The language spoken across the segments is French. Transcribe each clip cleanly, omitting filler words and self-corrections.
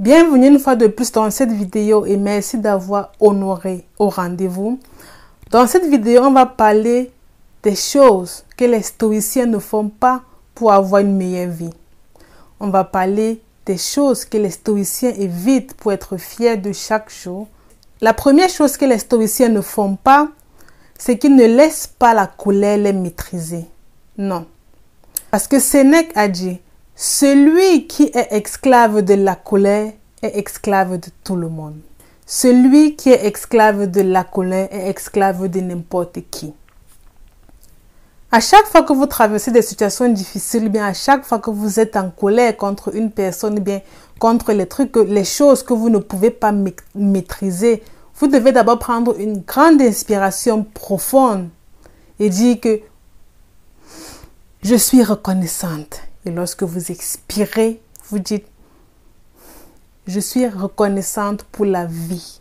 Bienvenue une fois de plus dans cette vidéo et merci d'avoir honoré au rendez-vous. Dans cette vidéo, on va parler des choses que les stoïciens ne font pas pour avoir une meilleure vie. On va parler des choses que les stoïciens évitent pour être fiers de chaque jour. La première chose que les stoïciens ne font pas, c'est qu'ils ne laissent pas la colère les maîtriser. Non. Parce que Sénèque a dit, celui qui est esclave de la colère est esclave de tout le monde. Celui qui est esclave de la colère est esclave de n'importe qui. À chaque fois que vous traversez des situations difficiles, bien à chaque fois que vous êtes en colère contre une personne, bien contre les choses que vous ne pouvez pas maîtriser, vous devez d'abord prendre une grande inspiration profonde et dire que je suis reconnaissante. Et lorsque vous expirez, vous dites je suis reconnaissante pour la vie.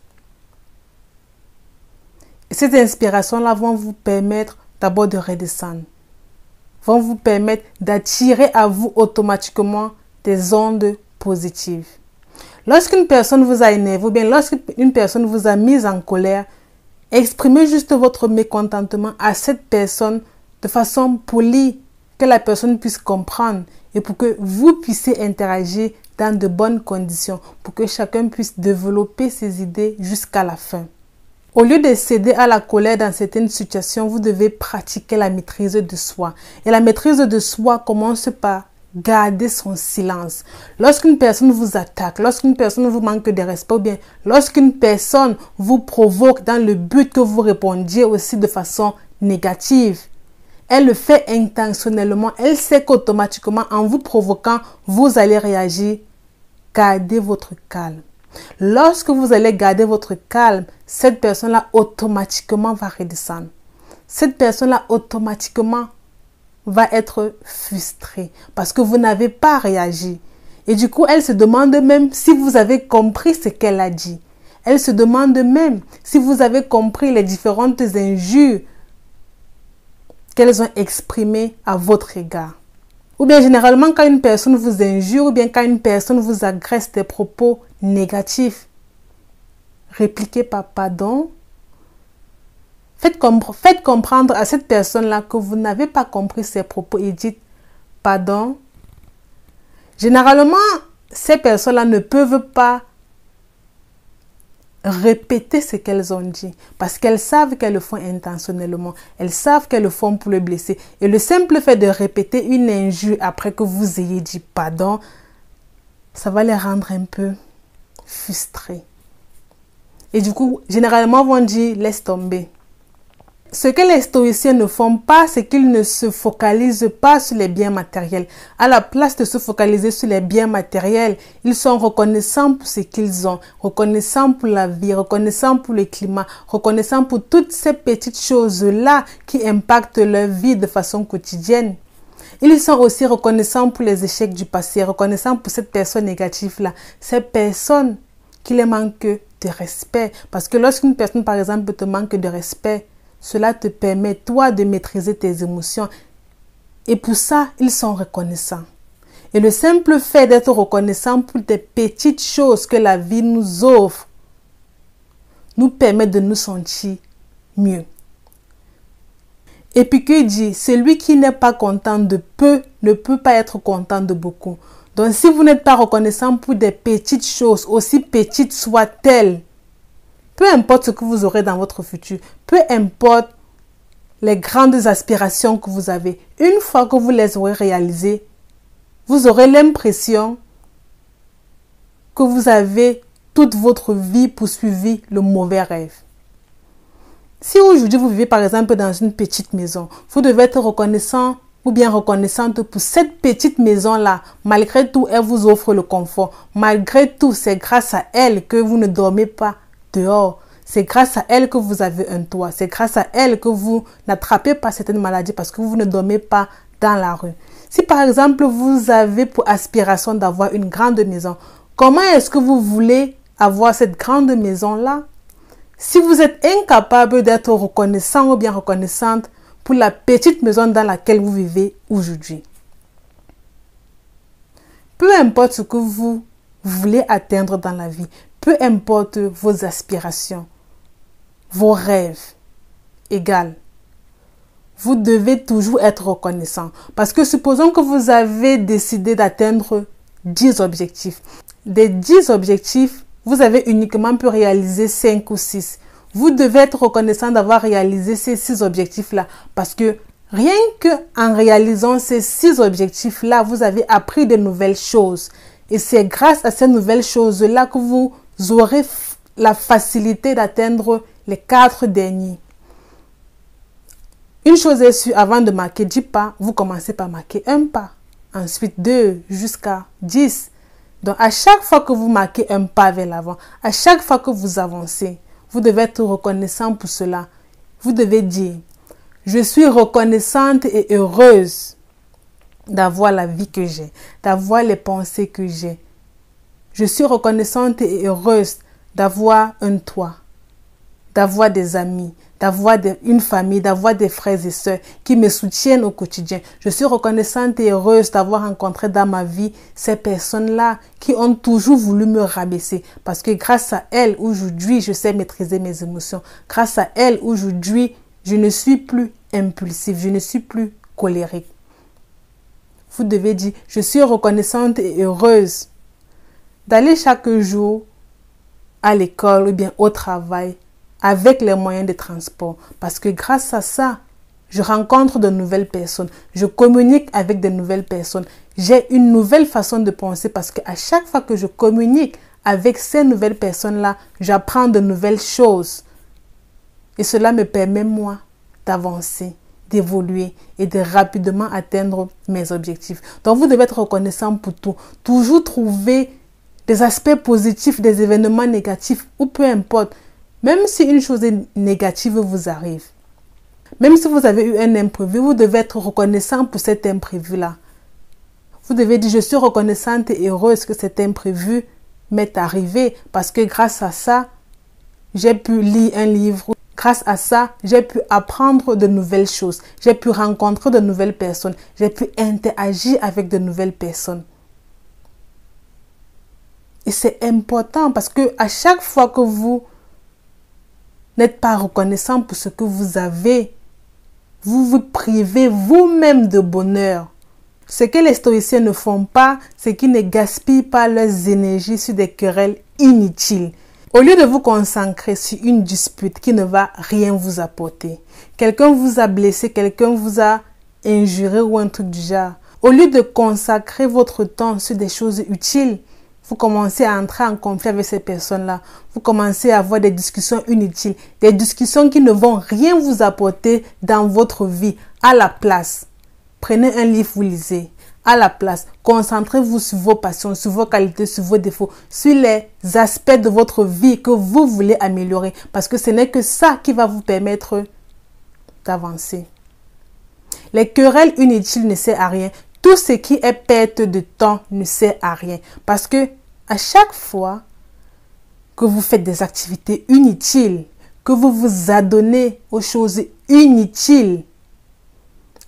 Et cette inspiration-là vont vous permettre d'abord de redescendre. Vont vous permettre d'attirer à vous automatiquement des ondes positives. Lorsqu'une personne vous a énervé ou bien lorsqu'une personne vous a mis en colère, exprimez juste votre mécontentement à cette personne de façon polie, que la personne puisse comprendre et pour que vous puissiez interagir dans de bonnes conditions, pour que chacun puisse développer ses idées jusqu'à la fin. Au lieu de céder à la colère dans certaines situations, vous devez pratiquer la maîtrise de soi. Et la maîtrise de soi commence par garder son silence. Lorsqu'une personne vous attaque, lorsqu'une personne vous manque de respect, ou bien lorsqu'une personne vous provoque dans le but que vous répondiez aussi de façon négative, elle le fait intentionnellement. Elle sait qu'automatiquement, en vous provoquant, vous allez réagir. Gardez votre calme. Lorsque vous allez garder votre calme, cette personne-là automatiquement va redescendre. Cette personne-là automatiquement va être frustrée parce que vous n'avez pas réagi. Et du coup, elle se demande même si vous avez compris ce qu'elle a dit. Elle se demande même si vous avez compris les différentes injures qu'elles ont exprimées à votre égard. Ou bien généralement quand une personne vous injure ou bien quand une personne vous agresse des propos négatifs, répliquez par pardon. Faites comprendre à cette personne-là que vous n'avez pas compris ses propos et dites pardon. Généralement, ces personnes-là ne peuvent pas répéter ce qu'elles ont dit parce qu'elles savent qu'elles le font intentionnellement. Elles savent qu'elles le font pour le blesser. Et le simple fait de répéter une injure après que vous ayez dit pardon, ça va les rendre un peu frustrés. Et du coup, généralement, on dit laisse tomber. Ce que les stoïciens ne font pas, c'est qu'ils ne se focalisent pas sur les biens matériels. À la place de se focaliser sur les biens matériels, ils sont reconnaissants pour ce qu'ils ont, reconnaissants pour la vie, reconnaissants pour le climat, reconnaissants pour toutes ces petites choses-là qui impactent leur vie de façon quotidienne. Ils sont aussi reconnaissants pour les échecs du passé, reconnaissants pour cette personne négative-là, ces personnes qui les manquent de respect. Parce que lorsqu'une personne, par exemple, te manque de respect, cela te permet, toi, de maîtriser tes émotions. Et pour ça, ils sont reconnaissants. Et le simple fait d'être reconnaissant pour des petites choses que la vie nous offre, nous permet de nous sentir mieux. Épicure dit, celui qui n'est pas content de peu ne peut pas être content de beaucoup. Donc, si vous n'êtes pas reconnaissant pour des petites choses, aussi petites soient-elles, peu importe ce que vous aurez dans votre futur, peu importe les grandes aspirations que vous avez, une fois que vous les aurez réalisées, vous aurez l'impression que vous avez toute votre vie poursuivi le mauvais rêve. Si aujourd'hui vous vivez par exemple dans une petite maison, vous devez être reconnaissant ou bien reconnaissante pour cette petite maison-là. Malgré tout, elle vous offre le confort. Malgré tout, c'est grâce à elle que vous ne dormez pas dehors. C'est grâce à elle que vous avez un toit. C'est grâce à elle que vous n'attrapez pas certaines maladies parce que vous ne dormez pas dans la rue. Si par exemple vous avez pour aspiration d'avoir une grande maison, comment est-ce que vous voulez avoir cette grande maison-là? Si vous êtes incapable d'être reconnaissant ou bien reconnaissante pour la petite maison dans laquelle vous vivez aujourd'hui. Peu importe ce que vous vous voulez atteindre dans la vie, peu importe vos aspirations, vos rêves, égal. Vous devez toujours être reconnaissant. Parce que supposons que vous avez décidé d'atteindre 10 objectifs. Des 10 objectifs, vous avez uniquement pu réaliser 5 ou 6. Vous devez être reconnaissant d'avoir réalisé ces 6 objectifs-là. Parce que rien qu'en réalisant ces 6 objectifs-là, vous avez appris de nouvelles choses. Et c'est grâce à ces nouvelles choses-là que vous aurez la facilité d'atteindre les 4 derniers. Une chose est sûre, avant de marquer 10 pas, vous commencez par marquer un pas. Ensuite 2 jusqu'à 10. Donc à chaque fois que vous marquez un pas vers l'avant, à chaque fois que vous avancez, vous devez être reconnaissant pour cela. Vous devez dire, je suis reconnaissante et heureuse d'avoir la vie que j'ai, d'avoir les pensées que j'ai. Je suis reconnaissante et heureuse d'avoir un toit, d'avoir des amis, d'avoir une famille, d'avoir des frères et sœurs qui me soutiennent au quotidien. Je suis reconnaissante et heureuse d'avoir rencontré dans ma vie ces personnes-là qui ont toujours voulu me rabaisser. Parce que grâce à elles, aujourd'hui, je sais maîtriser mes émotions. Grâce à elles, aujourd'hui, je ne suis plus impulsive, je ne suis plus colérique. Vous devez dire, je suis reconnaissante et heureuse d'aller chaque jour à l'école ou bien au travail avec les moyens de transport. Parce que grâce à ça, je rencontre de nouvelles personnes. Je communique avec de nouvelles personnes. J'ai une nouvelle façon de penser parce qu'à chaque fois que je communique avec ces nouvelles personnes-là, j'apprends de nouvelles choses. Et cela me permet, moi, d'avancer, d'évoluer et de rapidement atteindre mes objectifs. Donc, vous devez être reconnaissant pour tout. Toujours trouver des aspects positifs, des événements négatifs ou peu importe. Même si une chose négative vous arrive, même si vous avez eu un imprévu, vous devez être reconnaissant pour cet imprévu-là. Vous devez dire, je suis reconnaissante et heureuse que cet imprévu m'est arrivé parce que grâce à ça, j'ai pu lire un livre. Grâce à ça, j'ai pu apprendre de nouvelles choses. J'ai pu rencontrer de nouvelles personnes. J'ai pu interagir avec de nouvelles personnes. Et c'est important parce que à chaque fois que vous n'êtes pas reconnaissant pour ce que vous avez, vous vous privez vous-même de bonheur. Ce que les stoïciens ne font pas, c'est qu'ils ne gaspillent pas leurs énergies sur des querelles inutiles. Au lieu de vous consacrer sur une dispute qui ne va rien vous apporter, quelqu'un vous a blessé, quelqu'un vous a injuré ou un truc du genre, au lieu de consacrer votre temps sur des choses utiles, vous commencez à entrer en conflit avec ces personnes-là. Vous commencez à avoir des discussions inutiles, des discussions qui ne vont rien vous apporter dans votre vie. À la place, prenez un livre, vous lisez. À la place, concentrez-vous sur vos passions, sur vos qualités, sur vos défauts, sur les aspects de votre vie que vous voulez améliorer. Parce que ce n'est que ça qui va vous permettre d'avancer. Les querelles inutiles ne servent à rien. Tout ce qui est perte de temps ne sert à rien. Parce que à chaque fois que vous faites des activités inutiles, que vous vous adonnez aux choses inutiles,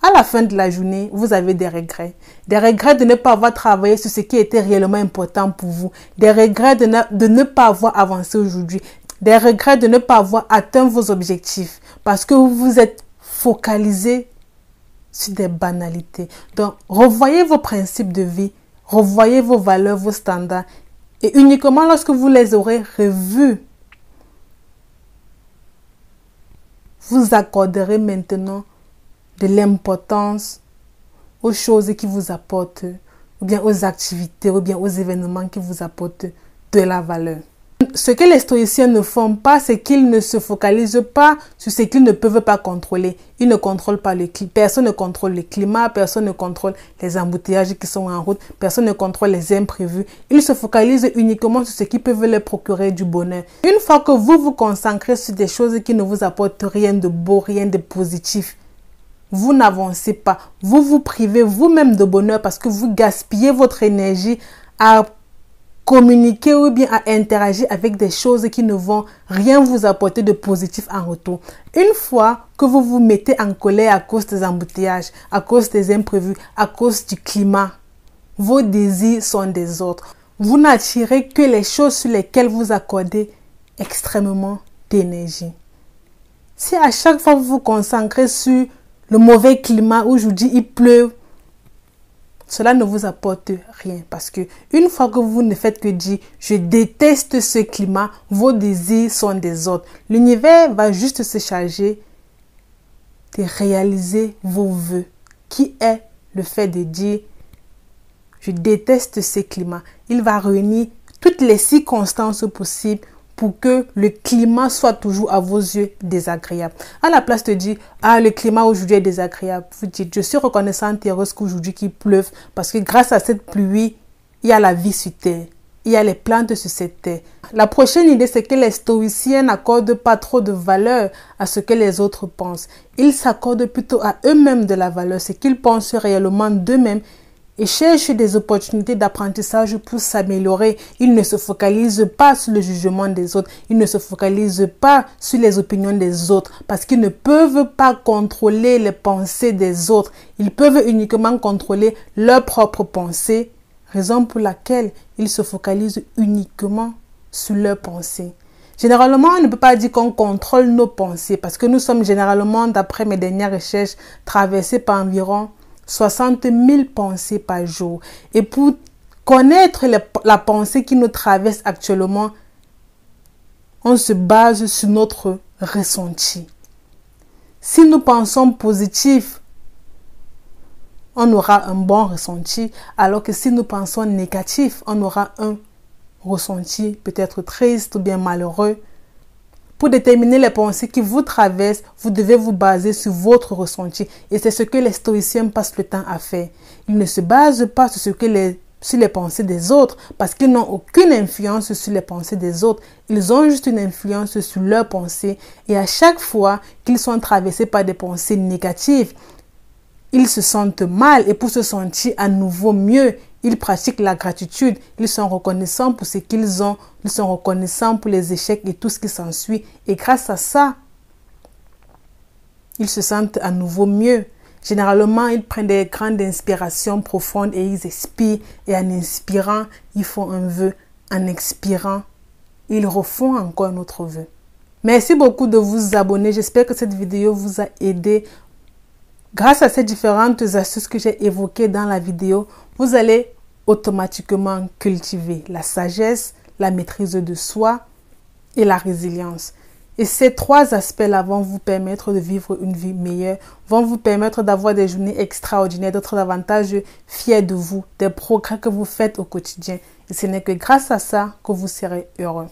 à la fin de la journée, vous avez des regrets. Des regrets de ne pas avoir travaillé sur ce qui était réellement important pour vous. Des regrets de ne pas avoir avancé aujourd'hui. Des regrets de ne pas avoir atteint vos objectifs. Parce que vous vous êtes focalisé sur des banalités. Donc, revoyez vos principes de vie. Revoyez vos valeurs, vos standards. Et uniquement lorsque vous les aurez revus, vous accorderez maintenant de l'importance aux choses qui vous apportent, ou bien aux activités, ou bien aux événements qui vous apportent de la valeur. Ce que les stoïciens ne font pas, c'est qu'ils ne se focalisent pas sur ce qu'ils ne peuvent pas contrôler. Ils ne contrôlent pas le climat. Personne ne contrôle le climat, personne ne contrôle les embouteillages qui sont en route, personne ne contrôle les imprévus. Ils se focalisent uniquement sur ce qui peut leur procurer du bonheur. Une fois que vous vous concentrez sur des choses qui ne vous apportent rien de beau, rien de positif, vous n'avancez pas. Vous vous privez vous-même de bonheur parce que vous gaspillez votre énergie à communiquer ou bien à interagir avec des choses qui ne vont rien vous apporter de positif en retour. Une fois que vous vous mettez en colère à cause des embouteillages, à cause des imprévus, à cause du climat, vos désirs sont des autres. vous n'attirez que les choses sur lesquelles vous accordez extrêmement d'énergie. Si à chaque fois vous vous concentrez sur le mauvais climat où je vous dis il pleut, cela ne vous apporte rien parce que une fois que vous ne faites que dire je déteste ce climat, vos désirs sont des autres. L'univers va juste se charger de réaliser vos vœux, qui est le fait de dire je déteste ce climat. Il va réunir toutes les circonstances possibles pour que le climat soit toujours à vos yeux désagréable. À la place de dire, ah, le climat aujourd'hui est désagréable, vous dites, je suis reconnaissante et heureuse qu'aujourd'hui qu'il pleuve parce que grâce à cette pluie, il y a la vie sur terre. Il y a les plantes sur cette terre. La prochaine idée, c'est que les stoïciens n'accordent pas trop de valeur à ce que les autres pensent. Ils s'accordent plutôt à eux-mêmes de la valeur, ce qu'ils pensent réellement d'eux-mêmes et cherchent des opportunités d'apprentissage pour s'améliorer. Ils ne se focalisent pas sur le jugement des autres. Ils ne se focalisent pas sur les opinions des autres parce qu'ils ne peuvent pas contrôler les pensées des autres. Ils peuvent uniquement contrôler leurs propres pensées, raison pour laquelle ils se focalisent uniquement sur leurs pensées. Généralement, on ne peut pas dire qu'on contrôle nos pensées parce que nous sommes généralement, d'après mes dernières recherches, traversés par environ 60 000 pensées par jour. Et pour connaître la pensée qui nous traverse actuellement, on se base sur notre ressenti. Si nous pensons positif, on aura un bon ressenti, alors que si nous pensons négatif, on aura un ressenti peut-être triste ou bien malheureux. Pour déterminer les pensées qui vous traversent, vous devez vous baser sur votre ressenti. Et c'est ce que les stoïciens passent le temps à faire. Ils ne se basent pas sur les pensées des autres parce qu'ils n'ont aucune influence sur les pensées des autres. Ils ont juste une influence sur leurs pensées. Et à chaque fois qu'ils sont traversés par des pensées négatives, ils se sentent mal et pour se sentir à nouveau mieux, ils pratiquent la gratitude. Ils sont reconnaissants pour ce qu'ils ont. Ils sont reconnaissants pour les échecs et tout ce qui s'ensuit. Et grâce à ça, ils se sentent à nouveau mieux. Généralement, ils prennent des grandes inspirations profondes et ils expirent. Et en inspirant, ils font un vœu. En expirant, ils refont encore un autre vœu. Merci beaucoup de vous abonner. J'espère que cette vidéo vous a aidé. Grâce à ces différentes astuces que j'ai évoquées dans la vidéo, vous allez automatiquement cultiver la sagesse, la maîtrise de soi et la résilience. Et ces trois aspects-là vont vous permettre de vivre une vie meilleure, vont vous permettre d'avoir des journées extraordinaires, d'être davantage fiers de vous, des progrès que vous faites au quotidien. Et ce n'est que grâce à ça que vous serez heureux.